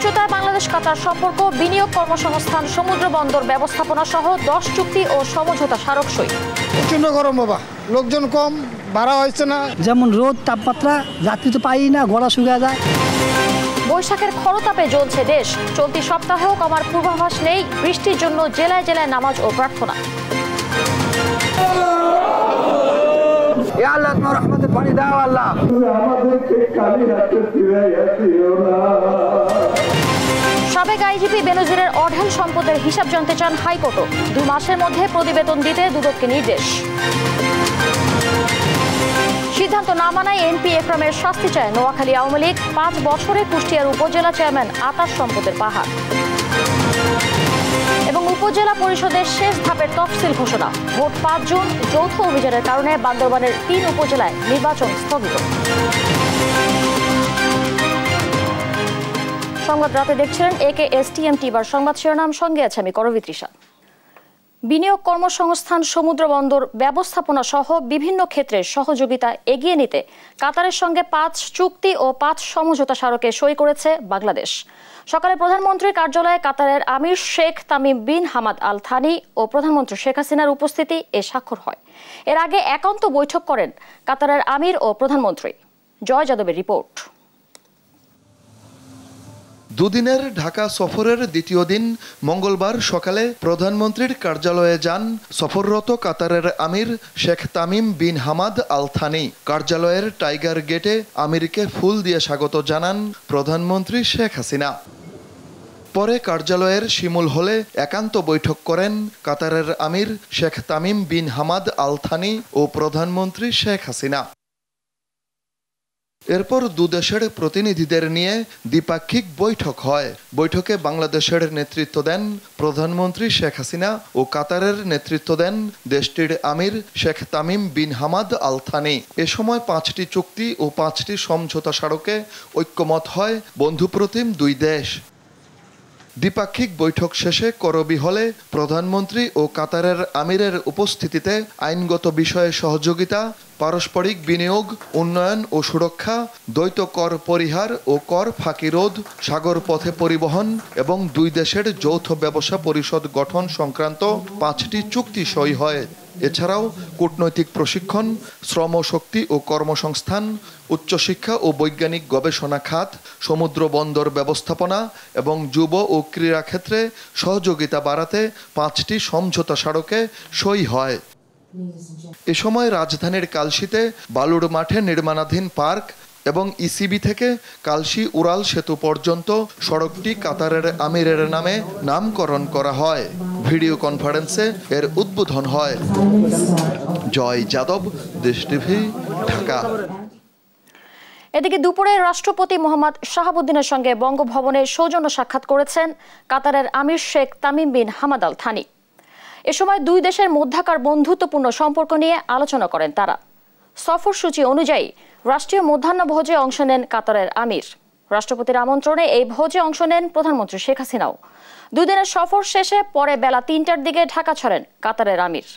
উচ্চতায় বাংলাদেশ কাতার সম্পর্ক, বিনিয়োগ, কর্মসংস্থান, সমুদ্র বন্দর ব্যবস্থাপনা সহ 10 চুক্তি ও সমঝোতা স্মারক সই। প্রচন্ড গরম বাবা, লোকজন কম, ভাড়া হচ্ছে না। যেমন রোদ, তাপমাত্রা, যাত্রী তো পাই না, গলা শুকিয়ে যায়। বৈশাখের খরতাপে জ্বলছে দেশ। চলতি সপ্তাহেও কমার পূর্বাভাস নেই। বৃষ্টির জন্য জেলায় জেলায় নামাজ ও প্রার্থনা। সাবেক আইজিপি বেনজিরের অঢেল সম্পদের হিসাব জানতে চান হাইকোর্টও। 2 মাসের মধ্যে প্রতিবেদন দিতে দুদককে নির্দেশ। সিদ্ধান্ত না মানায় এমপি একরামের শাস্তি চায় নোয়াখালী আওয়ামী লীগ। 5 বছরে কুষ্টিয়ার উপজেলা চেয়ারম্যান আতার সম্পদের পাহাড়। এবং উপজেলা পরিষদের শেষ ধাপের তফসিল ঘোষণা। Vote 5 June. যৌথ অভিযানের কারণে বান্দরবানের 3 উপজেলায় নির্বাচন স্থগিত। সংবাদ রাতে দেখছিলেন AKSTM টিভার সংবাদ শিরোনাম, সঙ্গে আছে আমি করবি তৃষা। বিনিয়োগ, কর্মসংস্থান, সমুদ্র বন্দর ব্যবস্থাপনা সহ বিভিন্ন ক্ষেত্রে সহযোগিতা এগিয়ে নিতে কাতারের সঙ্গে 5 চুক্তি ও 5 সমঝোতা স্মারকে সই করেছে বাংলাদেশ। সকালে প্রধানমন্ত্রীর কার্যালয়ে কাতারের আমির Sheikh Tamim bin Hamad Al Thani ও প্রধানমন্ত্রী শেখ হাসিনার উপস্থিতি এ স্বাক্ষর হয়। এর আগে একান্ত বৈঠক করেন কাতারের আমির ও প্রধানমন্ত্রী। জয় যাদবের রিপোর্ট। দুদিনের ঢাকা সফরের দ্বিতীয় দিন মঙ্গলবার সকালে প্রধানমন্ত্রীর কার্যালয়ে যান সফররত কাতারের আমির Sheikh Tamim bin Hamad Al Thani. কার্যালয়ের টাইগার গেটে আমিরকে ফুল দিয়ে স্বাগত জানান প্রধানমন্ত্রী শেখ হাসিনা। পরে কার্যালয়ের শিমুল হলে একান্ত বৈঠক করেন কাতারের আমির Sheikh Tamim bin Hamad Al Thani ও প্রধানমন্ত্রী শেখ হাসিনা। এরপর দুদেশের প্রতিনিধিদের নিয়ে দ্বিপাক্ষিক বৈঠক হয়। বৈঠকে বাংলাদেশের নেতৃত্ব দেন প্রধানমন্ত্রী শেখ হাসিনা ও কাতারের নেতৃত্ব দেন দেশটির আমির Sheikh Tamim bin Hamad Al Thani. এ সময় 5টি চুক্তি ও 5টি সমঝোতা স্মারকে ঐক্যমত হয় বন্ধুপ্রতিম 2 দেশ। দ্বিপাক্ষিক বৈঠক শেষে করবি হলে প্রধানমন্ত্রী ও কাতারের আমিরের উপস্থিতিতে আইনগত বিষয়ে সহযোগিতা, পারস্পরিক বিনিয়োগ, উন্নয়ন ও সুরক্ষা, দ্বৈত কর পরিহার ও কর ফাঁকি রোধ, সাগর পথে পরিবহন এবং 2 দেশের যৌথ ব্যবসা পরিষদ গঠন সংক্রান্ত 5টি চুক্তি সই হয়। এছাড়াও কূটনৈতিক প্রশিক্ষণ, শ্রমশক্তি ও কর্মসংস্থান, উচ্চশিক্ষা ও বৈজ্ঞানিক গবেষণা খাত, সমুদ্র বন্দর ব্যবস্থাপনা এবং যুব ও ক্রীড়া ক্ষেত্রে সহযোগিতা বাড়াতে 5টি সমঝোতা স্মারকে সই হয়। এ সময় রাজধানীর কালশিতে বালুর মাঠে নির্মাণাধীন পার্ক এবং ইসিবি থেকে কালশি উড়াল সেতু পর্যন্ত সড়কটি কাতারের আমিরের নামে নামকরণ করা হয়। ভিডিও কনফারেন্সে এর উদ্বোধন হয়। জয় যাদব, দেশ টিভি, ঢাকা। এদিকে দুপুরে রাষ্ট্রপতি মোহাম্মদ শাহাবুদ্দিনের সঙ্গে বঙ্গভবনে সৌজন্য সাক্ষাৎ করেছেন কাতারের আমির Sheikh Tamim bin Hamad Al Thani. এ সময় 2 দেশের মধ্যকার বন্ধুত্বপূর্ণ সম্পর্ক নিয়ে আলোচনা করেন তারা। সফরসূচি অনুযায়ী রাষ্ট্রীয় মধ্যাহ্নভোজে অংশ নেন কাতারের আমির। রাষ্ট্রপতির আমন্ত্রণে এই ভোজে অংশ নেন প্রধানমন্ত্রী শেখ হাসিনাও। 2 দিনের সফর শেষে পরে বেলা 3টার দিকে ঢাকা ছাড়েন কাতারের আমির।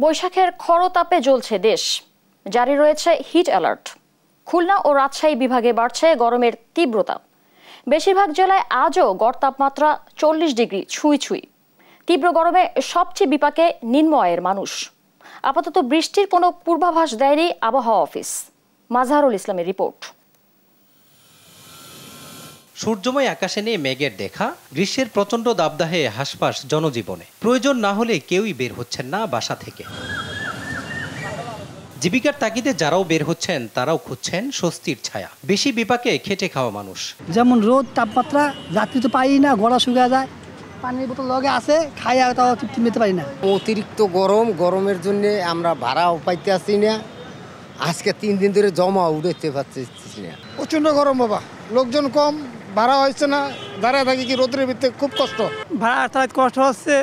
বৈশাখের খরতাপে জ্বলছে দেশ। জারি রয়েছে হিট অ্যালার্ট। খুলনা ও রাজশাহী বিভাগে বাড়ছে গরমের তীব্রতা। বেশিরভাগ জেলায় আজও গড় তাপমাত্রা 40 ডিগ্রি ছুঁই। তীব্র গরমে সবচেয়ে বিপাকে নিম্ন আয়ের মানুষ। আপাতত বৃষ্টির কোনো পূর্বাভাস দেয়নি আবহাওয়া অফিস। মাজহারুল ইসলামের রিপোর্ট। সূর্যময় আকাশে নিয়ে মেঘের দেখা, গ্রীষ্মের প্রচণ্ড দাবদাহে হাসপাস জনজীবনে। প্রয়োজন না হলে কেউই বের হচ্ছেন না বাসা থেকে। জীবিকার তাগিদে যারাও বের হচ্ছেন তারাও খুঁজছেন স্বস্তির ছায়া। বেশি বিপাকে খেটে খাওয়া মানুষ। যেমন রোদ, তাপমাত্রা, যাত্রী তো পাই না, গলা শুকিয়ে যায়। পানির বোতল লগে আছে, খাই আর তাও তৃপ্তি নিতে পারি না। অতিরিক্ত গরমের জন্য আমরা ভাড়াও পাইতে আসছি না। আজকে 3 দিন ধরে জমা উঠতে পারছি না। প্রচন্ড গরম বাবা, লোকজন কম, ভাড়া হচ্ছে না। দাঁড়ায় থাকি কি রোদের ভিতরে খুব কষ্ট। ভাড়া তার কষ্ট হচ্ছে,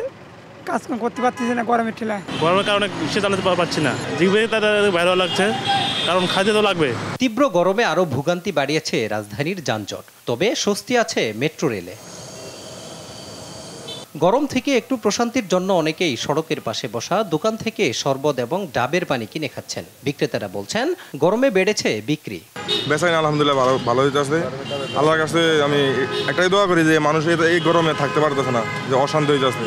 কাজকাম করতে পারতেছি না গরমের ঠেলায়। গরমের কারণে সে চালাতে পারছি না, জিভে তাদের ভালো লাগছে, কারণ খাইতে তো লাগবে। তীব্র গরমে আরও ভোগান্তি বাড়িয়েছে রাজধানীর যানজট, তবে স্বস্তি আছে মেট্রো রেলে। গরম থেকে একটু প্রশান্তির জন্য অনেকেই সড়কের পাশে বসা দোকান থেকে শরবত এবং ডাবের পানি কিনে খাচ্ছেন। বিক্রেতারা বলছেন গরমে বেড়েছে বিক্রি। বেচাকেনা আলহামদুলিল্লাহ ভালো হইতেছে। আল্লাহর কাছে আমি একটাই দোয়া করি যে মানুষ এই গরমে থাকতে পারতেছে না, যে অশান্তি হইতেছে।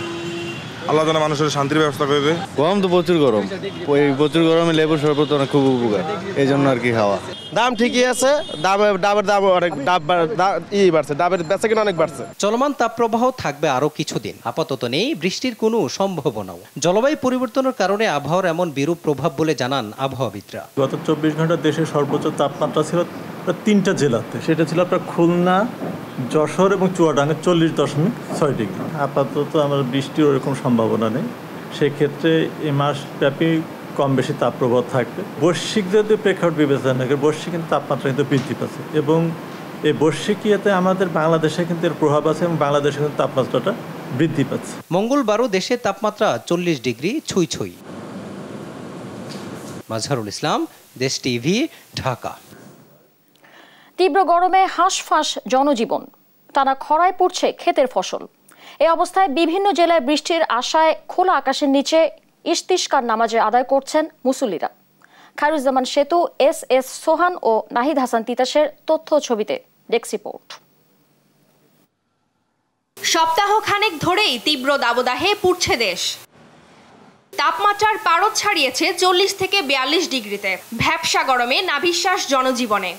আল্লাহ যেন মানুষের শান্তির ব্যবস্থা করে দেয়। গরম তো প্রচুর গরম, ওই প্রচুর গরমে লেবুর শরবত অনেক খুব উপকার, এই জন্য আর কি খাওয়া। দাম ঠিকই আছে, ডাবের দাম অনেক বাড়ছে, ডাবের বেচাকেনা অনেক বাড়ছে। চলমান তাপপ্রবাহ থাকবে আরও কিছুদিন। আপাতত নেই বৃষ্টির কোনো সম্ভাবনাও। জলবায়ু পরিবর্তনের কারণে আবহাওয়ার এমন বিরূপ প্রভাব বলে জানান আবহাওয়াবিদরা। গত 24 ঘন্টা দেশের সর্বোচ্চ তাপমাত্রা ছিল 3টা জেলাতে, সেটা ছিল আপনার খুলনা, যশোর এবং চুয়াডাঙ্গা 40.6 ডিগ্রি। আপাতত আমার বৃষ্টির ওরকম সম্ভাবনা নেই, সেক্ষেত্রে এই মাস ব্যাপী কম বেশি তাপপ্রবাহ থাকবে। বৈশ্বিক যদি প্রেক্ষাপট বিবেচনা করে বৈশ্বিক কিন্তু তাপমাত্রা কিন্তু বৃদ্ধি পাচ্ছে, এবং এই বৈশ্বিক ইয়েতে আমাদের বাংলাদেশে কিন্তু এর প্রভাব আছে, এবং বাংলাদেশে কিন্তু তাপমাত্রাটা বৃদ্ধি পাচ্ছে। মঙ্গলবারও দেশে তাপমাত্রা 40 ডিগ্রি ছুঁই ছুঁই। মাজহারুল ইসলাম, দেশ টিভি, ঢাকা। তীব্র গরমে হাঁসফাঁস জনজীবন, টানা খরায় পড়ছে ক্ষেতের ফসল। এই অবস্থায় বিভিন্ন জেলায় বৃষ্টির আশায় খোলা আকাশের নিচে ইস্তিসকার নামাজে আদায় করছেন মুসল্লিরা। খায়রুজ্জামান সেতু, এস সোহান ও নাহিদ হাসান তিতাসের তথ্য ছবিতে ডেস্ক রিপোর্ট। সপ্তাহ খানেক ধরেই তীব্র দাবদাহে পুড়ছে দেশ। তাপমাত্রার পারদ ছাড়িয়েছে 40 থেকে 42 ডিগ্রিতে। ভ্যাপসা গরমে নাভিশ্বাস জনজীবনে।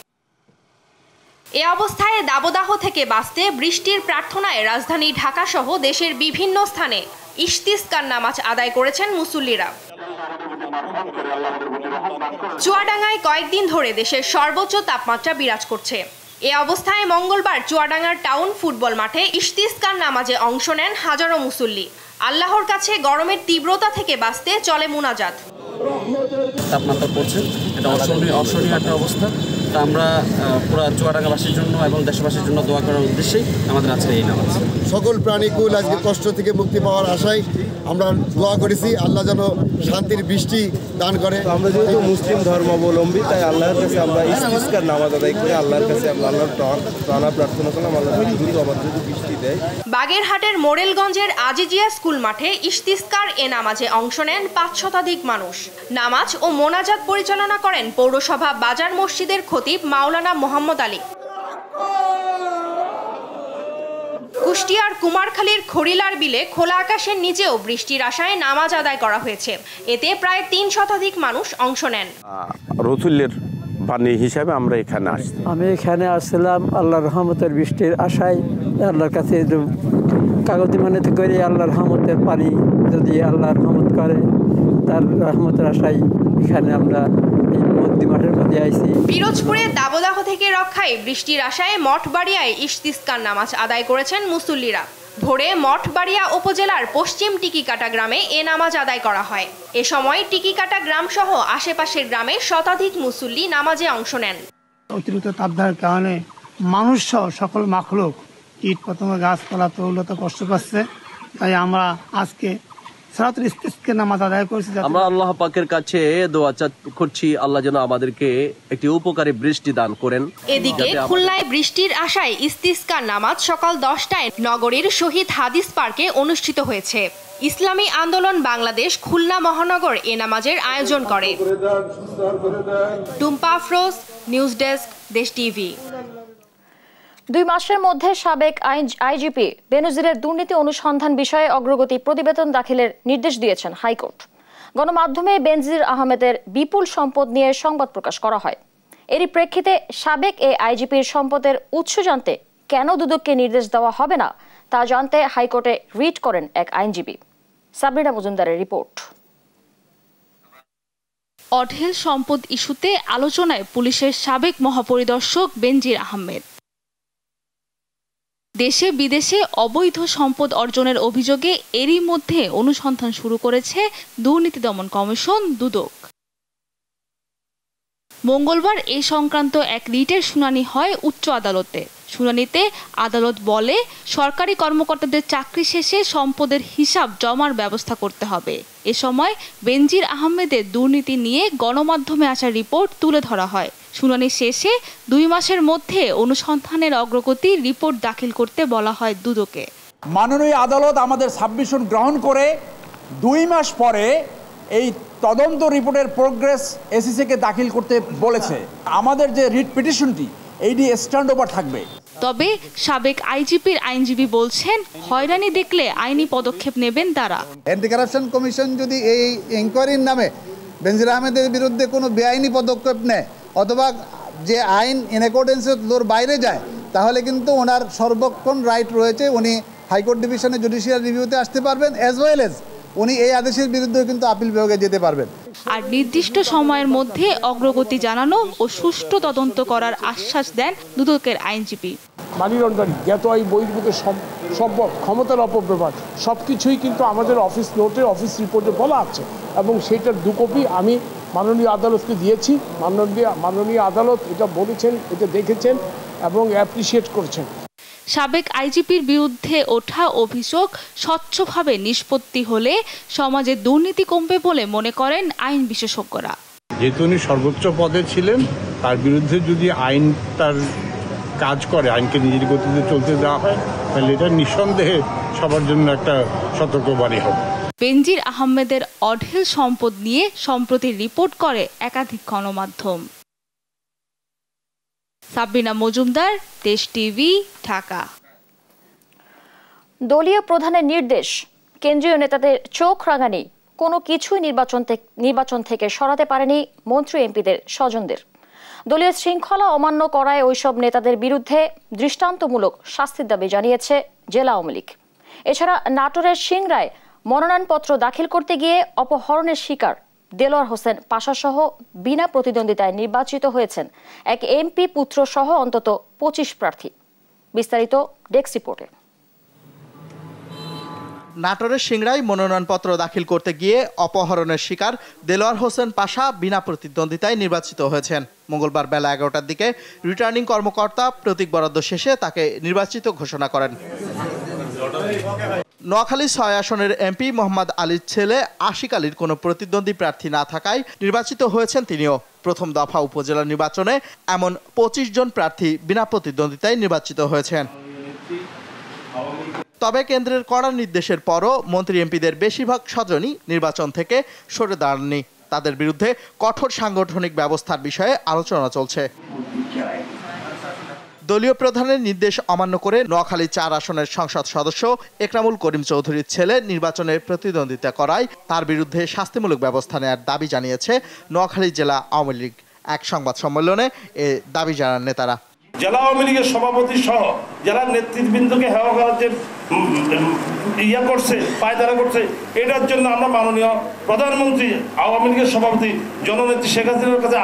এ অবস্থায় দাবদাহ থেকে বাঁচতে বৃষ্টির প্রার্থনায় রাজধানী ঢাকা সহ দেশের বিভিন্ন স্থানে ইস্তিসকার নামাজ আদায় করেছেন মুসল্লিরা। চুয়াডাঙ্গায় কয়েকদিন ধরে দেশের সর্বোচ্চ তাপমাত্রা বিরাজ করছে। এ অবস্থায় মঙ্গলবার চুয়াডাঙ্গার টাউন ফুটবল মাঠে ইস্তিসকার নামাজে অংশ নেন হাজারো মুসল্লি। আল্লাহর কাছে গরমের তীব্রতা থেকে বাঁচতে চলে মুনাজাত। তাপমাত্রা পড়ছে, এটা অসহনীয় একটা অবস্থা। তা আমরা পুরো চুয়াডাঙ্গাবাসীর জন্য এবং দেশবাসীর জন্য দোয়া করার উদ্দেশ্যেই আমাদের আজকে এই নামাজ। সকল প্রাণীকুল আজকে কষ্ট থেকে মুক্তি পাওয়ার আশায় আমরা দোয়া করেছি, আল্লাহ যেন শান্তির বৃষ্টি দান করে। আমরা যেহেতু মুসলিম ধর্মাবলম্বী, তাই আল্লাহর কাছে আমরা ইস্তিসকার নামাজ আদায় করে আল্লাহর কাছে আমরা আল্লাহর প্রাণা প্রার্থনা করলাম, আল্লাহ দ্রুত আমাদের যদি বৃষ্টি দেয়। বাগেরহাটের মোরেলগঞ্জের আজিজিয়া স্কুল মাঠে ইস্তিসকার এ নামাজে অংশ নেন 5 শতাধিক মানুষ। নামাজ ও মোনাজাত পরিচালনা করেন পৌরসভা বাজার মসজিদের খতিব মাওলানা মোহাম্মদ আলী। কুষ্টিয়ার কুমারখালীর খড়িলার বিলে খোলা আকাশের নিচেও বৃষ্টির আশায় নামাজ আদায় করা হয়েছে। এতে প্রায় 3 শতাধিক মানুষ অংশ নেন। রসুলের পানি হিসাবে আমরা এখানে আসছি। আমি এখানে আসছিলাম আল্লাহর রহমতের বৃষ্টির আশায়, আল্লাহর কাছে কাগজি মানিত করে আল্লাহর রহমতের পানি যদি আল্লাহ রহমত করে, তার রহমতের আশায় এখানে আমরা মাঠের মধ্যে আইছি। পিরোজপুরে দাবদাহ থেকে রক্ষায় বৃষ্টির আশায় মঠবাড়িয়ায় ইস্তিসকার নামাজ আদায় করেছেন মুসল্লিরা। ভোরে মঠবাড়িয়া উপজেলার পশ্চিম টিকিকাটা গ্রামে এ নামাজ আদায় করা হয়। এ সময় টিকিকাটা গ্রাম সহ আশেপাশের গ্রামে শতাধিক মুসল্লি নামাজে অংশ নেন। অতিরিক্ত তাপদাহের কারণে মানুষ সহ সকল মাখলুক, কীট পতঙ্গ, গাছপালা তৌলত কষ্ট পাচ্ছে। তাই আমরা আজকে নামাজ আদায় করছি। আমরা আল্লাহ পাকের কাছে দোয়া করছি, আল্লাহ যেন আমাদেরকে একটি উপকারী বৃষ্টি দান করেন। এদিকে খুলনায় বৃষ্টির আশায় ইস্তিসকার নামাজ সকাল 10টায় নগরীর শহীদ হাদিস পার্কে অনুষ্ঠিত হয়েছে। ইসলামী আন্দোলন বাংলাদেশ খুলনা মহানগর এ নামাজের আয়োজন করে। টুম্পা আফরোজ, নিউজ ডেস্ক, দেশ টিভি। 2 মাসের মধ্যে সাবেক আইজিপি বেনজিরের দুর্নীতি অনুসন্ধান বিষয়ে অগ্রগতি প্রতিবেদন দাখিলের নির্দেশ দিয়েছেন হাইকোর্ট। গণমাধ্যমে বেনজির আহমেদের বিপুল সম্পদ নিয়ে সংবাদ প্রকাশ করা হয়। এরই প্রেক্ষিতে সাবেক এই আইজিপির সম্পদের উৎস জানতে কেন দুদককে নির্দেশ দেওয়া হবে না তা জানতে হাইকোর্টে রিট করেন এক আইনজীবী। সাবরিনা মজুমদারের রিপোর্ট। অঢেল সম্পদ ইস্যুতে আলোচনায় পুলিশের সাবেক মহাপরিদর্শক বেনজির আহমেদ। দেশে বিদেশে অবৈধ সম্পদ অর্জনের অভিযোগে এরই মধ্যে অনুসন্ধান শুরু করেছে দুর্নীতি দমন কমিশন দুদক। মঙ্গলবার এ সংক্রান্ত এক রিটের শুনানি হয় উচ্চ আদালতে। শুনানিতে আদালত বলে সরকারি কর্মকর্তাদের চাকরি শেষে সম্পদের হিসাব জমার ব্যবস্থা করতে হবে। এ সময় বেনজির আহমেদের দুর্নীতি নিয়ে গণমাধ্যমে আসা রিপোর্ট তুলে ধরা হয়। শুনানি শেষে 2 মাসের মধ্যে অনুসন্ধানের অগ্রগতি রিপোর্ট দাখিল করতে বলা হয় দুদকে। মাননীয় আদালত আমাদের সাবমিশন গ্রহণ করে 2 মাস পরে এই তদন্ত রিপোর্টের প্রোগ্রেস এসিসিকে দাখিল করতে বলেছে। আমাদের যে রিট পিটিশনটি এইটি স্ট্যান্ড ওভার থাকবে। তবে সাবেক আইজিপির আইনজীবী বলছেন হয়রানি দেখলে আইনি পদক্ষেপ নেবেন তারা। অ্যান্টি কারাপশন কমিশন যদি এই ইনকোয়ারির নামে বেনজির আহমেদের বিরুদ্ধে কোনো বেআইনি পদক্ষেপ নেয় অথবা যে আইন ইন অ্যাকর্ডেন্স লোর বাইরে যায় তাহলে কিন্তু ওনার সর্বক্ষণ রাইট রয়েছে, উনি হাইকোর্ট ডিভিশনে জুডিশিয়াল রিভিউতে আসতে পারবেন, অ্যাজ ওয়েল এজ উনি এই আদেশের বিরুদ্ধে কিন্তু আপিল বিভাগে যেতে পারবেন। আর নির্দিষ্ট সময়ের মধ্যে অগ্রগতি জানানো ও সুষ্ঠু তদন্ত করার আশ্বাস দেন দুদকের আইনজীবী। মানি লন্ডারিং, জ্ঞাত আয় বহির্ভূত সম্পদ, ক্ষমতার অপব্যবহার সব কিছুই কিন্তু আমাদের অফিস নোটে, অফিস রিপোর্টে বলা আছে এবং সেইটার 2 কপি আমি মাননীয় আদালতকে দিয়েছি। মাননীয় আদালত এটা বলেছেন, এটা দেখেছেন এবং অ্যাপ্রিসিয়েট করেছেন। সাবেক আইজিপির বিরুদ্ধে ওঠা অভিযোগ স্বচ্ছভাবে নিষ্পত্তি হলে সমাজে দুর্নীতি কমবে বলে মনে করেন আইন বিশেষজ্ঞরা। যেহেতু উনি সর্বোচ্চ পদে ছিলেন, তার বিরুদ্ধে যদি আইন তার কাজ করে, আইনকে নিজের গতিতে চলতে দেওয়া হয়, তাহলে এটা নিঃসন্দেহে সবার জন্য একটা সতর্কবাণী হবে। বেনজির আহমেদের অঢেল সম্পদ নিয়ে সম্প্রতি রিপোর্ট করে একাধিক গণমাধ্যম। সাবিনা মজুমদার, দেশ টিভি, ঢাকা। দলীয় প্রধানের নির্দেশ, কেন্দ্রীয় নেতাদের চোখ রাঙানি, কোনো কিছুই নির্বাচন থেকে সরাতে পারেনি মন্ত্রী এমপিদের স্বজনদের। দলীয় শৃঙ্খলা অমান্য করায় ওইসব নেতাদের বিরুদ্ধে দৃষ্টান্তমূলক শাস্তির দাবি জানিয়েছে জেলা আওয়ামী লীগ। এছাড়া নাটোরের সিংড়ায় মনোনয়নপত্র দাখিল করতে গিয়ে অপহরণের শিকার দেলোয়ার হোসেন পাশাসহ বিনা প্রতিদ্বন্দ্বিতায় নির্বাচিত হয়েছেন এক এমপি পুত্র সহ অন্তত 25 প্রার্থী। বিস্তারিত ডেস্ক রিপোর্টে। নাটোরের সিংড়ায় মনোনয়নপত্র দাখিল করতে গিয়ে অপহরণের শিকার দেলোয়ার হোসেন পাশা বিনা প্রতিদ্বন্দ্বিতায় নির্বাচিত হয়েছেন। মঙ্গলবার বেলা 11টার দিকে রিটার্নিং কর্মকর্তা প্রতীক বরাদ্দ শেষে তাকে নির্বাচিত ঘোষণা করেন। নোয়াখালী 6 আসনের এমপি মোহাম্মদ আলীর ছেলে আশিক আলীর কোনো প্রতিদ্বন্দ্বী প্রার্থী না থাকায় নির্বাচিত হয়েছেন তিনিও। প্রথম দফা উপজেলা নির্বাচনে এমন 25 জন প্রার্থী বিনা প্রতিদ্বন্দ্বিতায় নির্বাচিত হয়েছেন। তবে কেন্দ্রের কড়া নির্দেশের পরও মন্ত্রী এমপিদের বেশিরভাগ স্বজনই নির্বাচন থেকে সরে দাঁড়াননি। তাদের বিরুদ্ধে কঠোর সাংগঠনিক ব্যবস্থার বিষয়ে আলোচনা চলছে। দলীয় প্রধানের নির্দেশ অমান্য করে নোয়াখালী 4 আসনের সংসদ সদস্য একরামুল করিম চৌধুরীর ছেলে নির্বাচনে প্রতিদ্বন্দ্বিতা করায় তার বিরুদ্ধে শাস্তিমূলক ব্যবস্থা নেওয়ার দাবি জানিয়েছে নোয়াখালী জেলা আওয়ামী লীগ। এক সংবাদ সম্মেলনে এ দাবি জানান নেতারা। জেলা আওয়ামী লীগের সভাপতি সহ জেলার নেতৃবৃন্দকে হেওয়া করার যে করছে, পায়তারা করছে, এটার জন্য আমরা মাননীয় প্রধানমন্ত্রী, আওয়ামী লীগের সভাপতি জননেত্রী শেখ হাসিনার কাছে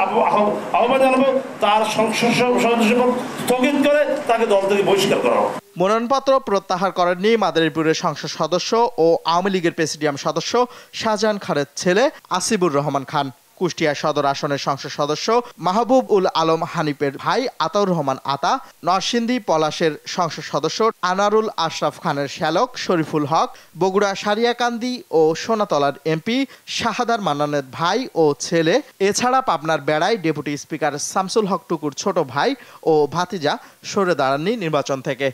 আহ্বান জানাবো তার সংসদ সদস্যপদ স্থগিত করে তাকে দল থেকে বহিষ্কার করা হোক। মনোনয়নপত্র প্রত্যাহার করেননি মাদারীপুরের সংসদ সদস্য ও আওয়ামী লীগের প্রেসিডিয়াম সদস্য শাহজাহান খানের ছেলে আসিবুর রহমান খান। কুষ্টিয়া সদর আসনের সংসদ সদস্য মাহবুব উল আলম হানিফের ভাই আতাউর রহমান আতা, নরসিংদী পলাশের সংসদ সদস্য আনারুল আশরাফ খানের শ্যালক শরীফুল হক, বগুড়া সারিয়াকান্দি ও সোনাতলার এমপি শাহাদার মান্নানের ভাই ও ছেলে, এছাড়া পাবনার বেড়ায় ডেপুটি স্পিকার শামসুল হক টুকুর ছোট ভাই ও ভাতিজা সরে দাঁড়াননি নির্বাচন থেকে।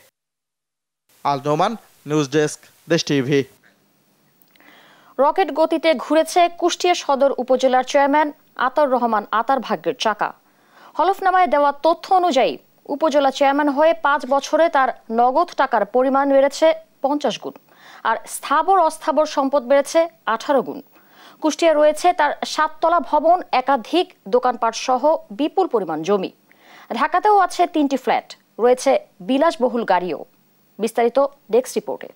আল নোমান, নিউজ ডেস্ক, দেশ টিভি। রকেট গতিতে ঘুরেছে কুষ্টিয়া সদর উপজেলার চেয়ারম্যান আতাউর রহমান আতার ভাগ্যের চাকা। হলফনামায় দেওয়া তথ্য অনুযায়ী উপজেলা চেয়ারম্যান হয়ে 5 বছরে তার নগদ টাকার পরিমাণ বেড়েছে 50 গুণ, আর স্থাবর অস্থাবর সম্পদ বেড়েছে 18 গুণ। কুষ্টিয়া রয়েছে তার 7 তলা ভবন, একাধিক দোকানপাট সহ বিপুল পরিমাণ জমি। ঢাকাতেও আছে 3টি ফ্ল্যাট, রয়েছে বিলাসবহুল গাড়িও। বিস্তারিত ডেস্ক রিপোর্টে।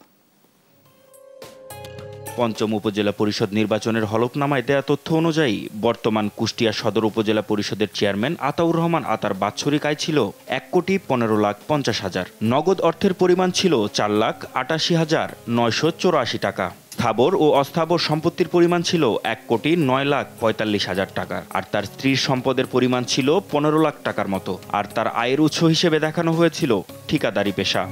পঞ্চম উপজেলা পরিষদ নির্বাচনের হলফনামায় দেয়া তথ্য অনুযায়ী বর্তমান কুষ্টিয়া সদর উপজেলা পরিষদের চেয়ারম্যান আতাউর রহমান আতার বাৎসরিক আয় ছিল 1,15,50,000। নগদ অর্থের পরিমাণ ছিল 4,88,984 টাকা। স্থাবর ও অস্থাবর সম্পত্তির পরিমাণ ছিল 1,09,45,000 টাকা, আর তার স্ত্রীর সম্পদের পরিমাণ ছিল 15 লাখ টাকার মতো, আর তার আয়ের উৎস হিসেবে দেখানো হয়েছিল ঠিকাদারি পেশা।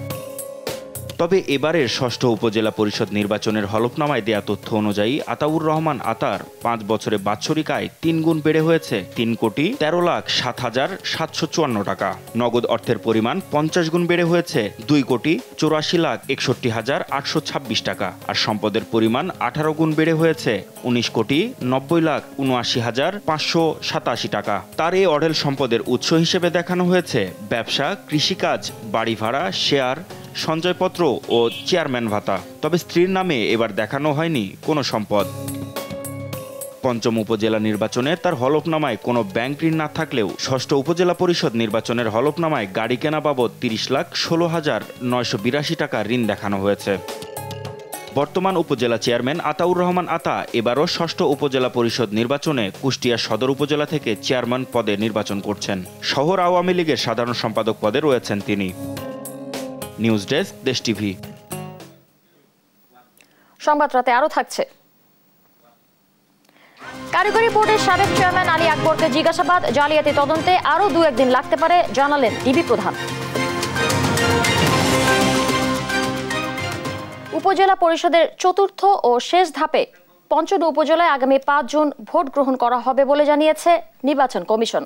তবে এবারের ষষ্ঠ উপজেলা পরিষদ নির্বাচনের হলফনামায় দেয়া তথ্য অনুযায়ী আতাউর রহমান আতার 5 বছরে বাৎসরিক আয় 3 গুণ বেড়ে হয়েছে 3,13,07,754 টাকা। নগদ অর্থের পরিমাণ 50 গুণ বেড়ে হয়েছে 2,84,61,826 টাকা, আর সম্পদের পরিমাণ 18 গুণ বেড়ে হয়েছে 19,90,79,587 টাকা। তার এই অঢেল সম্পদের উৎস হিসেবে দেখানো হয়েছে ব্যবসা, কৃষিকাজ, বাড়ি ভাড়া, শেয়ার, সঞ্চয়পত্র ও চেয়ারম্যান ভাতা। তবে স্ত্রীর নামে এবার দেখানো হয়নি কোনো সম্পদ। পঞ্চম উপজেলা নির্বাচনে তার হলফনামায় কোনো ব্যাংক ঋণ না থাকলেও ষষ্ঠ উপজেলা পরিষদ নির্বাচনের হলফনামায় গাড়ি কেনা বাবদ 30,16,982 টাকা ঋণ দেখানো হয়েছে। বর্তমান উপজেলা চেয়ারম্যান আতাউর রহমান আতা এবারও ষষ্ঠ উপজেলা পরিষদ নির্বাচনে কুষ্টিয়া সদর উপজেলা থেকে চেয়ারম্যান পদে নির্বাচন করছেন। শহর আওয়ামী লীগের সাধারণ সম্পাদক পদে রয়েছেন তিনি। নিউজ ডেস্ক, দেশ টিভি। সংবাদ রাতে আরো থাকছে। কারিগরি বোর্ডের সাবেক চেয়ারম্যান আলী আকবরকে জিজ্ঞাসাবাদ, জালিয়াতি তদন্তে আরো 2-1 দিন লাগতে পারে জানালেন ডিবি প্রধান। উপজেলা পরিষদের চতুর্থ ও শেষ ধাপে পঞ্চগড় উপজেলায় আগামী 5 জুন ভোট গ্রহণ করা হবে বলে জানিয়েছে নির্বাচন কমিশন।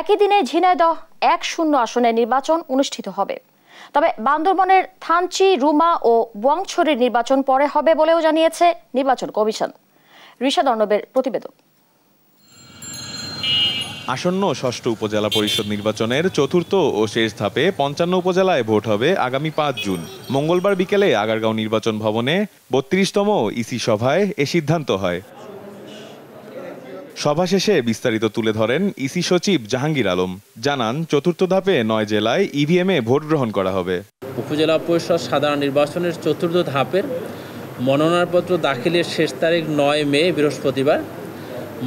একই দিনে ঝিনাইদহ 1-0 আসনে নির্বাচন অনুষ্ঠিত হবে। তবে বান্দরবনের থানচি, রুমা ও বুয়াংছড়ির নির্বাচন পরে হবে বলেও জানিয়েছে নির্বাচন কমিশন। রিশাদ অর্ণবের প্রতিবেদন। আসন্ন ষষ্ঠ উপজেলা পরিষদ নির্বাচনের চতুর্থ ও শেষ ধাপে 55 উপজেলায় ভোট হবে আগামী 5 জুন। মঙ্গলবার বিকেলে আগারগাঁও নির্বাচন ভবনে 32তম ইসি সভায় এ সিদ্ধান্ত হয়। সভা শেষে বিস্তারিত তুলে ধরেন ইসি সচিব জাহাঙ্গীর আলম। জানান, চতুর্থ ধাপে 9 জেলায় ইভিএমে ভোট গ্রহণ করা হবে। উপজেলা পরিষদ সাধারণ নির্বাচনের চতুর্থ ধাপের মনোনয়নপত্র দাখিলের শেষ তারিখ 9 মে বৃহস্পতিবার,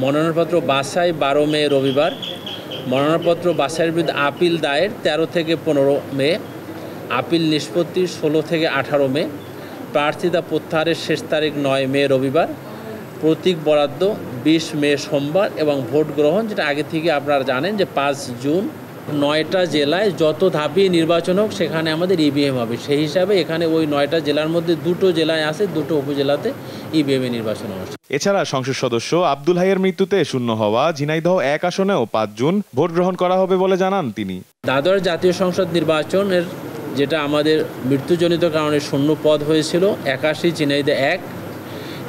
মনোনয়নপত্র বাছাই 12 মে রবিবার, মনোনয়নপত্র বাছাইয়ের বিরুদ্ধে আপিল দায়ের 13 থেকে 15 মে, আপিল নিষ্পত্তি 16 থেকে 18 মে, প্রার্থিতা প্রত্যাহারের শেষ তারিখ 9 মে রবিবার, প্রতীক বরাদ্দ 20 মে সোমবার এবং ভোট গ্রহণ, যেটা আগে থেকে আপনারা জানেন যে 5 জুন। 9টা জেলায় যত ধাপে নির্বাচন হোক সেখানে আমাদের ইভিএম হবে। সেই হিসাবে এখানে ওই 9টা জেলার মধ্যে 2টো জেলায় আছে, 2টো উপজেলাতে ইভিএমে নির্বাচন অনুষ্ঠান। এছাড়া সংসদ সদস্য আব্দুল হাইয়ের মৃত্যুতে শূন্য হওয়া ঝিনাইদহ 1 আসনেও 5 জুন ভোট গ্রহণ করা হবে বলে জানান তিনি। দ্বাদশ জাতীয় সংসদ নির্বাচনের যেটা আমাদের মৃত্যুজনিত কারণে শূন্য পদ হয়েছিল 81 ঝিনাইদহ 1,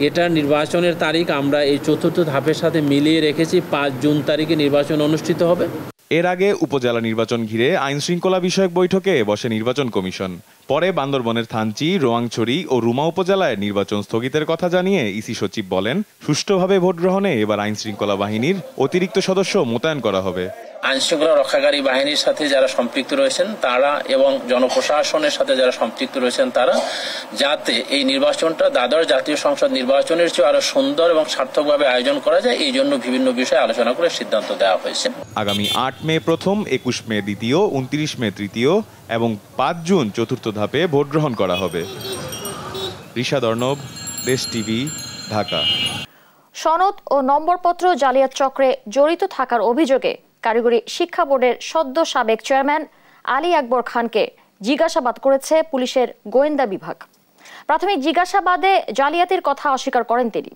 এটার নির্বাচনের তারিখ আমরা এই চতুর্থ ধাপের সাথে মিলিয়ে রেখেছি। 5 জুন তারিখে নির্বাচন অনুষ্ঠিত হবে। এর আগে উপজেলা নির্বাচন ঘিরে আইন শৃঙ্খলা বিষয়ক বৈঠকে বসে নির্বাচন কমিশন। পরে বান্দরবনের থানচি, রোয়াংছড়ি ও রুমা উপজেলায় নির্বাচন স্থগিতের কথা জানিয়ে ইসি সচিব বলেন, সুষ্ঠুভাবে ভোট গ্রহণে এবার আইন শৃঙ্খলা বাহিনীর অতিরিক্ত সদস্য মোতায়েন করা হবে। আইন শৃঙ্খলা রক্ষাকারী বাহিনীর সাথে যারা সম্পৃক্ত রয়েছেন তারা এবং জনপ্রশাসনের সাথে যারা সম্পৃক্ত রয়েছেন তারা, যাতে এই নির্বাচনটা দ্বাদশ জাতীয় সংসদ নির্বাচনের চেয়ে আরো সুন্দর এবং সার্থকভাবে আয়োজন করা যায়, এই জন্য বিভিন্ন বিষয়ে আলোচনা করে সিদ্ধান্ত দেওয়া হয়েছে। আগামী 8 মে প্রথম, 21 মে দ্বিতীয়, 29 মে তৃতীয় এবং 5 জুন চতুর্থ ধাপে ভোট গ্রহণ করা হবে। রিশাদ অর্ণব, দেশ টিভি, ঢাকা। সনদ ও নম্বরপত্র জালিয়াত চক্রে জড়িত থাকার অভিযোগে কারিগরি শিক্ষা বোর্ডের সদ্য সাবেক চেয়ারম্যান আলী আকবর খানকে জিজ্ঞাসাবাদ করেছে পুলিশের গোয়েন্দা বিভাগ। প্রাথমিক জিজ্ঞাসাবাদে জালিয়াতির কথা অস্বীকার করেন তিনি।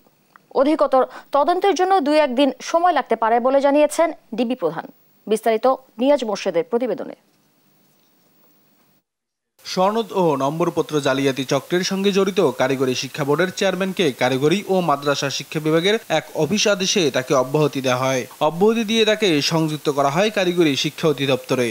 অধিকতর তদন্তের জন্য 2-1 দিন সময় লাগতে পারে বলে জানিয়েছেন ডিবি প্রধান। বিস্তারিত নিয়াজ মোর্শেদের প্রতিবেদনে। সনদ ও নম্বরপত্র জালিয়াতি চক্রের সঙ্গে জড়িত কারিগরি শিক্ষা বোর্ডের চেয়ারম্যানকে কারিগরি ও মাদ্রাসা শিক্ষা বিভাগের এক অফিস আদেশে তাকে অব্যাহতি দেওয়া হয়। অব্যাহতি দিয়ে তাকে সংযুক্ত করা হয় কারিগরি শিক্ষা অধিদপ্তরে।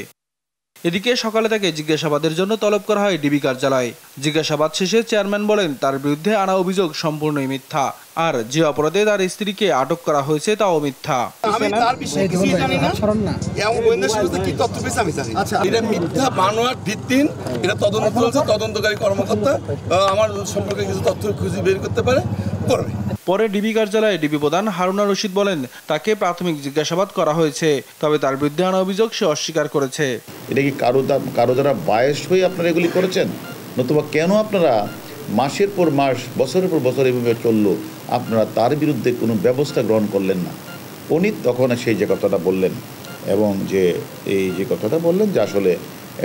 এদিকে সকালে তাকে জিজ্ঞাসাবাদের জন্য তলব করা হয় ডিবি কার্যালয়। জিজ্ঞাসাবাদ শেষে চেয়ারম্যান বলেন, তার বিরুদ্ধে আনা অভিযোগ সম্পূর্ণই মিথ্যা, আর যে অপরাধে তার স্ত্রীকে আটক করা হয়েছে তাও মিথ্যা। আমি তার বিষয়ে কিছুই জানি না, এবং গোয়েন্দা সংস্থা কি তথ্য পেয়েছে আমি জানি। এটা মিথ্যা বানোয়াট ভিত্তিহীন, এটা তদন্ত চলছে। তদন্তকারী কর্মকর্তা আমার সম্পর্কে কিছু তথ্য খুঁজে বের করতে পারে, করবে। পরে ডিবি কার্যালয়ে ডিবি প্রধান হারুনা রশিদ বলেন, তাকে প্রাথমিক জিজ্ঞাসাবাদ করা হয়েছে, তবে তার বিরুদ্ধে আনা অভিযোগ সে অস্বীকার করেছে। এটা কি কারো দ্বারা বায়াস হয়ে আপনারা এগুলি করেছেন, নতুবা কেন আপনারা মাসের পর মাস বছরের পর বছর এভাবে চললো, আপনারা তার বিরুদ্ধে কোনো ব্যবস্থা গ্রহণ করলেন না। উনি তখন সেই যে কথাটা বললেন এবং যে এই যে কথাটা বললেন যে আসলে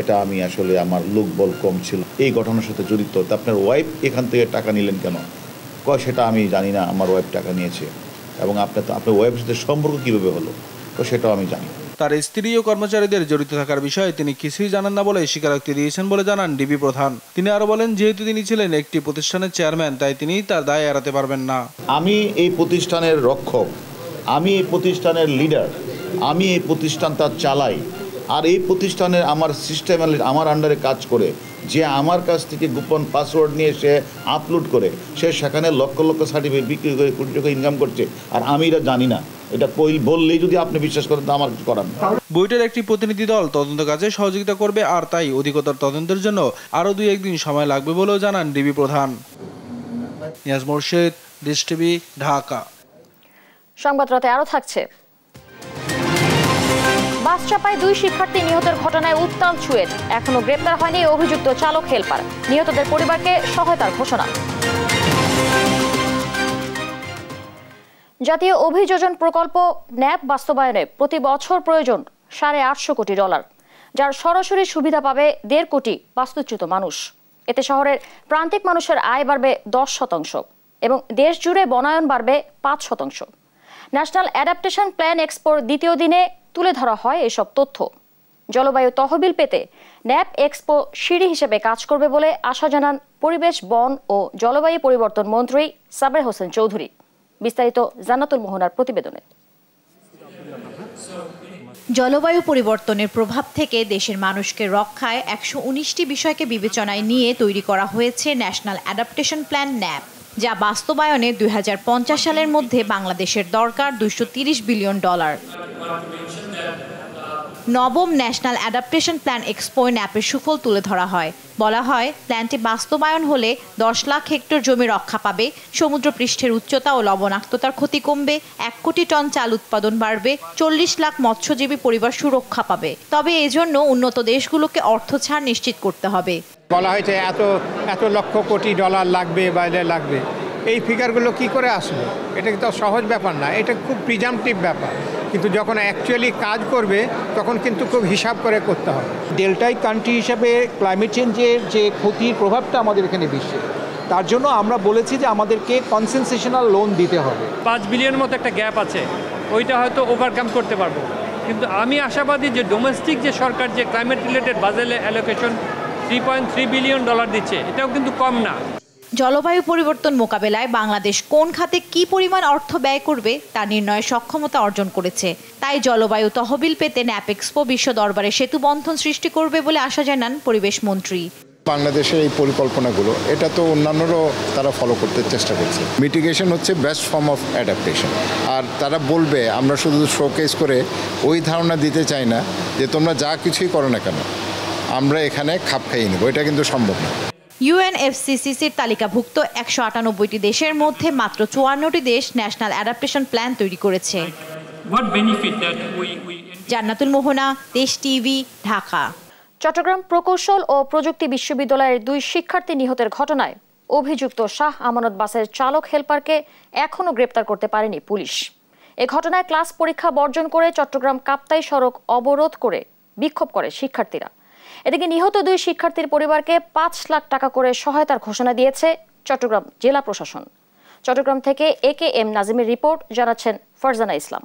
এটা আমি আসলে আমার লোকবল কম ছিল এই ঘটনার সাথে জড়িত, তা আপনার ওয়াইফ এখান থেকে টাকা নিলেন কেন? কয় সেটা আমি জানি না, আমার ওয়াইফ টাকা নিয়েছে। এবং আপনার ওয়াইফের সাথে সম্পর্ক কীভাবে হলো তো সেটাও আমি জানি। তার স্ত্রী ও কর্মচারীদের জড়িত থাকার বিষয়ে তিনি কিছুই জানেন না বলে স্বীকারোক্তি দিয়েছেন বলে জানান ডিবি প্রধান। তিনি আরো বলেন, যেহেতু তিনি ছিলেন একটি প্রতিষ্ঠানের চেয়ারম্যান, তাই তিনি তার দায় এড়াতে পারবেন না। আমি এই প্রতিষ্ঠানের রক্ষক, আমি এই প্রতিষ্ঠানের লিডার, আমি এই প্রতিষ্ঠানটা চালাই। আর এই প্রতিষ্ঠানের আমার সিস্টেম আমার আন্ডারে কাজ করে, যে আমার কাছ থেকে গোপন পাসওয়ার্ড নিয়ে সে আপলোড করে, সে সেখানে লক্ষ লক্ষ সার্টিফিকেট বিক্রি করে কোটি টাকা ইনকাম করছে, আর আমি এটা জানি না। এটা বললেই যদি আপনি বিশ্বাস করেন তা আমার কিছু করার নেই। বুয়েটের একটি প্রতিনিধি দল তদন্ত কাজে সহযোগিতা করবে, আর তাই অধিকতর তদন্তের জন্য আরও 2-1 দিন সময় লাগবে বলেও জানান ডিবি প্রধান। নিয়াজ মোর্শেদ, দেশ টিভি, ঢাকা। সংবাদ রাতে আরো থাকছে। বাস চাপায় 2 শিক্ষার্থী নিহতের ঘটনায় উত্তাল চুয়েট, এখনো গ্রেপ্তার হয়নি অভিযুক্ত চালক হেলপার, নিহতদের পরিবারকে সহায়তার ঘোষণা। জাতীয় অভিযোজন প্রকল্প ন্যাপ বাস্তবায়নে প্রতি বছর প্রয়োজন $850 কোটি, যার সরাসরি সুবিধা পাবে 1.5 কোটি বাস্তুচ্যুত মানুষ। এতে শহরের প্রান্তিক মানুষের আয় বাড়বে 10% এবং দেশ জুড়ে বনায়ন বাড়বে 5%। ন্যাশনাল অ্যাডাপ্টেশন প্ল্যান এক্সপোর দ্বিতীয় দিনে তুলে ধরা হয় এসব তথ্য। জলবায়ু তহবিল পেতে ন্যাপ এক্সপো সিঁড়ি হিসেবে কাজ করবে বলে আশা জানান পরিবেশ, বন ও জলবায়ু পরিবর্তন মন্ত্রী সাবের হোসেন চৌধুরী। বিস্তারিত জান্নাতুল মোহনার প্রতিবেদনে। জলবায়ু পরিবর্তনের প্রভাব থেকে দেশের মানুষকে রক্ষায় 119টি বিষয়কে বিবেচনায় নিয়ে তৈরি করা হয়েছে ন্যাশনাল অ্যাডাপ্টেশন প্ল্যান ন্যাপ, যা বাস্তবায়নে 2050 সালের মধ্যে বাংলাদেশের দরকার $230 বিলিয়ন। নবম ন্যাশনাল অ্যাডাপ্টেশন প্ল্যান এক্সপো ন্যাপের সুফল তুলে ধরা হয়। বলা হয়, প্ল্যানটি বাস্তবায়ন হলে 10 লাখ হেক্টর জমি রক্ষা পাবে, সমুদ্রপৃষ্ঠের উচ্চতা ও লবণাক্ততার ক্ষতি কমবে, 1 কোটি টন চাল উৎপাদন বাড়বে, 40 লাখ মৎস্যজীবী পরিবার সুরক্ষা পাবে। তবে এজন্য উন্নত দেশগুলোকে অর্থ ছাড় নিশ্চিত করতে হবে। বলা হয়েছে এত লক্ষ কোটি ডলার লাগবে, বাইরে লাগবে। এই ফিগারগুলো কি করে আসবে? এটা কিন্তু সহজ ব্যাপার না, এটা খুব প্রিজাম্পটিভ ব্যাপার, কিন্তু যখন অ্যাকচুয়ালি কাজ করবে তখন কিন্তু খুব হিসাব করে করতে হবে। ডেল্টাই কান্ট্রি হিসাবে ক্লাইমেট চেঞ্জের যে ক্ষতির প্রভাবটা আমাদের এখানে বিশ্বে, তার জন্য আমরা বলেছি যে আমাদেরকে কনসেনসেশনাল লোন দিতে হবে। 5 বিলিয়নের মতো একটা গ্যাপ আছে, ওইটা হয়তো ওভারকাম করতে পারবো, কিন্তু আমি আশাবাদী যে ডোমেস্টিক যে সরকার যে climate related budget allocation $3.3 billion দিচ্ছে, এটাও কিন্তু কম না। জলবায়ু পরিবর্তন মোকাবেলায় বাংলাদেশ কোন খাতে কি পরিমাণ অর্থ ব্যয় করবে তা নির্ণয়ের সক্ষমতা অর্জন করেছে। তাই জলবায়ু তহবিল পেতে ন্যাপ এক্সপো বিশ্ব দরবারে সেতু বন্ধন সৃষ্টি করবে বলে আশা জানান পরিবেশ মন্ত্রী। বাংলাদেশের এই পরিকল্পনাগুলো এটা তো অন্যান্যরাও তারা ফলো করতে চেষ্টা করছে। মিটিগেশন হচ্ছে বেস্ট ফর্ম অফ অ্যাডাপ্টেশন। আর তারা বলবে, আমরা শুধু শোকেস করে ওই ধারণা দিতে চাই না যে তোমরা যা কিছুই করো না কেন আমরা এখানে খাপ খাইয়ে নেব, এটা কিন্তু সম্ভব না। UNFCCCর তালিকাভুক্ত 198টি দেশের মধ্যে মাত্র 54টি দেশ ন্যাশনাল অ্যাডাপ্টেশন প্ল্যান তৈরি করেছে। জান্নাতুল মোহনা, দেশ টিভি, ঢাকা। চট্টগ্রাম প্রকৌশল ও প্রযুক্তি বিশ্ববিদ্যালয়ের 2 শিক্ষার্থী নিহতের ঘটনায় অভিযুক্ত শাহ আমানত বাসের চালক হেলপারকে এখনো গ্রেপ্তার করতে পারেনি পুলিশ। এ ঘটনায় ক্লাস পরীক্ষা বর্জন করে চট্টগ্রাম কাপ্তাই সড়ক অবরোধ করে বিক্ষোভ করে শিক্ষার্থীরা। এদিকে নিহত 2 শিক্ষার্থীর পরিবারকে 5 লাখ টাকা করে সহায়তার ঘোষণা দিয়েছে চট্টগ্রাম জেলা প্রশাসন। চট্টগ্রাম থেকে AKM নাজিমের রিপোর্ট, জানাচ্ছেন ফারজানা ইসলাম।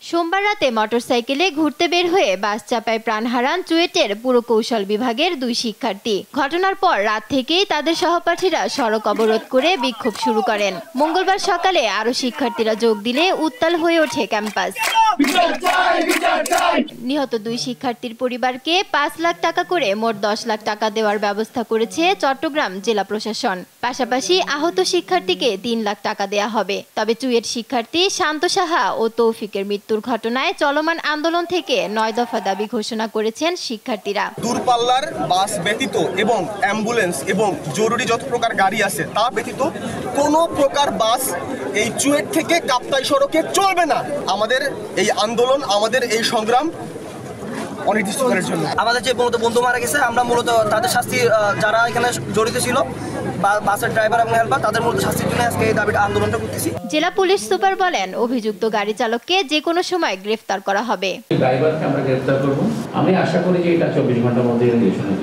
সোমবার রাতে মোটরসাইকেলে ঘুরতে বের হয়ে বাস চাপায় প্রাণ হারান চুয়েটের পুরকৌশল বিভাগের 2 শিক্ষার্থী। ঘটনার পর রাত থেকেই তাদের সহপাঠীরা সড়ক অবরোধ করে বিক্ষোভ শুরু করেন। মঙ্গলবার সকালে আরো শিক্ষার্থীরা যোগ দিলে উত্তাল হয়ে ওঠে ক্যাম্পাস। নিহত 2 শিক্ষার্থীর পরিবারকে 5 লাখ টাকা করে মোট 10 লাখ টাকা দেওয়ার ব্যবস্থা করেছে চট্টগ্রাম জেলা প্রশাসন। পাশাপাশি আহত শিক্ষার্থীকে 3 লাখ টাকা দেয়া হবে। তবে চুয়েট শিক্ষার্থী শান্ত সাহা ও তৌফিকের মৃত্যুর ঘটনায় চলমান আন্দোলন থেকে 9 দফা দাবি ঘোষণা করেছেন শিক্ষার্থীরা। দূরপাল্লার বাস ব্যতীত এবং অ্যাম্বুলেন্স এবং জরুরি যত প্রকার গাড়ি আছে তা ব্যতীত কোনো প্রকার বাস এই চুয়েট থেকে কাপ্তাই সড়কে চলবে না। আমাদের এই আন্দোলন, আমাদের এই সংগ্রাম অনির্দিষ্টকালের জন্য। আমাদের যে মূলত বন্ধু মারা গেছে, আমরা মূলত তাদের শাস্তি, যারা এখানে জড়িত ছিল বাসের ড্রাইভার এবং হেল্পার, তাদের মূলত শাস্তির জন্য আজকে এই দাবিটা আন্দোলনটা করতেছি। জেলা পুলিশ সুপার বলেন, অভিযুক্ত গাড়ি চালককে যে কোনো সময় গ্রেফতার করা হবে। ড্রাইভারকে আমরা গ্রেফতার করব। আমি আশা করি যে এটা 24 ঘন্টার মধ্যে রিলেশনের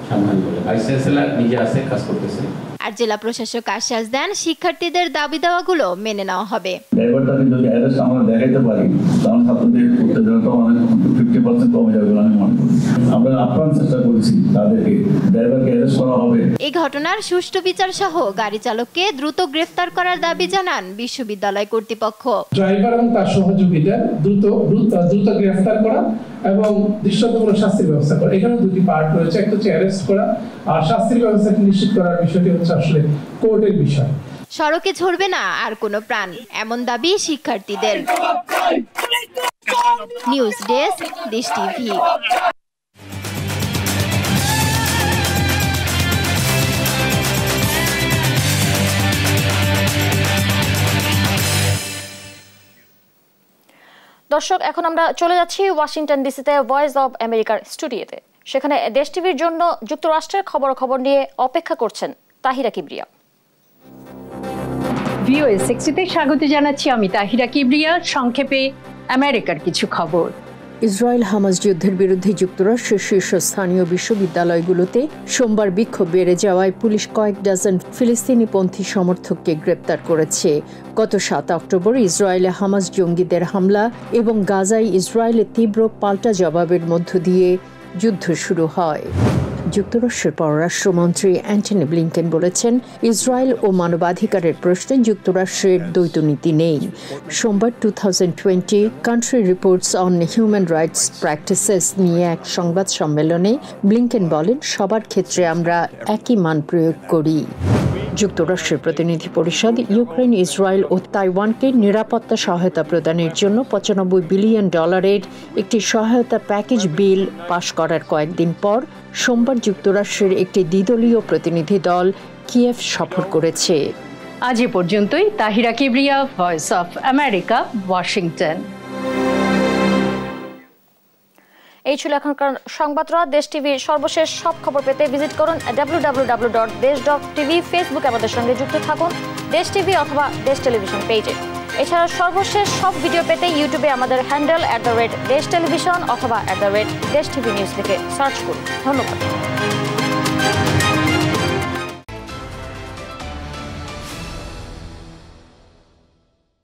সমাধান করবে। ভাইস চ্যান্সেলর নিজে আছে, কাজ করতেছে। আর জেলা প্রশাসক আশ্বাস দেন, শিক্ষার্থীদের দাবি দাওয়াগুলো মেনে নেওয়া হবে। ড্রাইভারটাকে যদি অ্যারেস্ট আমরা দেখাইতে পারি, তাহলে ছাত্রদের উত্তেজনাটা অনেক 50% কমে যাবে বলে আমি মনে করি। আমরা আপ্রাণ চেষ্টা করেছি তাদেরকে ড্রাইভারকে অ্যারেস্ট করা হবে। এই ঘটনার সুষ্ঠু বিচার সহ গাড়ি চালককে দ্রুত গ্রেফতার করার দাবি জানান বিশ্ববিদ্যালয় কর্তৃপক্ষ। ড্রাইভার এবং তার সহযোগীদের দ্রুত গ্রেফতার করা এবং দৃশ্যতমূলক শাস্তির ব্যবস্থা করা। এখানে দুটি পার্ট রয়েছে, একটা হচ্ছে অ্যারেস্ট করা আর শাস্তির ব্যবস্থাকে নিশ্চিত করার বিষয়টি হচ্ছে আসলে কোর্টের বিষয়। সড়কে ঝরবে না আর কোনো প্রাণ, এমন দাবি শিক্ষার্থীদের। নিউজ ডেস্ক, দেশ টিভি। দর্শক, এখন আমরা চলে যাচ্ছি ওয়াশিংটন ডিসিতে ভয়েস অব আমেরিকার স্টুডিওতে। সেখানে দেশ টিভির জন্য যুক্তরাষ্ট্রের খবর নিয়ে অপেক্ষা করছেন তাহিরা কিবরিয়া। ভিওএ 60তে স্বাগত জানাচ্ছি, আমি তাহিরা কিবরিয়া। সংক্ষেপে আমেরিকার কিছু খবর। ইসরায়েল হামাস যুদ্ধের বিরুদ্ধে যুক্তরাষ্ট্রের শীর্ষস্থানীয় বিশ্ববিদ্যালয়গুলোতে সোমবার বিক্ষোভ বেড়ে যাওয়ায় পুলিশ কয়েক ডজন ফিলিস্তিনিপন্থী সমর্থককে গ্রেপ্তার করেছে। গত 7 অক্টোবর ইসরায়েলে হামাস জঙ্গিদের হামলা এবং গাজায় ইসরায়েলের তীব্র পাল্টা জবাবের মধ্য দিয়ে যুদ্ধ শুরু হয়। যুক্তরাষ্ট্রের পররাষ্ট্রমন্ত্রী অ্যান্টনি ব্লিংকেন বলেছেন, ইসরায়েল ও মানবাধিকারের প্রশ্নে যুক্তরাষ্ট্রের দ্বৈত নীতি নেই। সোমবার 2020 country reports on human rights practices নিয়ে এক সংবাদ সম্মেলনে ব্লিংকেন বলেন, সবার ক্ষেত্রে আমরা একই মান প্রয়োগ করি। যুক্তরাষ্ট্রের প্রতিনিধি পরিষদ ইউক্রেন, ইসরায়েল ও তাইওয়ানকে নিরাপত্তা সহায়তা প্রদানের জন্য $95 বিলিয়ন একটি সহায়তা প্যাকেজ বিল পাশ করার কয়েকদিন পর সোমবার যুক্তরাষ্ট্রের একটি দ্বিদলীয় প্রতিনিধি দল কিয়েভ সফর করেছে। আজ এ পর্যন্তই। Tahira Kibria, voice of America, Washington. এই ছিল এখনকার সংবাদরা। দেশ টিভির সর্বশেষ সব খবর পেতে ভিজিট করুন www.desh.tv। ফেসবুকে আমাদের সঙ্গে যুক্ত থাকুন দেশ টিভি অথবা দেশ টেলিভিশন পেজে। এছাড়া সর্বশেষ সব ভিডিও পেতে ইউটিউবে আমাদের হ্যান্ডেল @দেশ টেলিভিশন অথবা @দেশ টিভি নিউজ লিখে সার্চ করুন। ধন্যবাদ।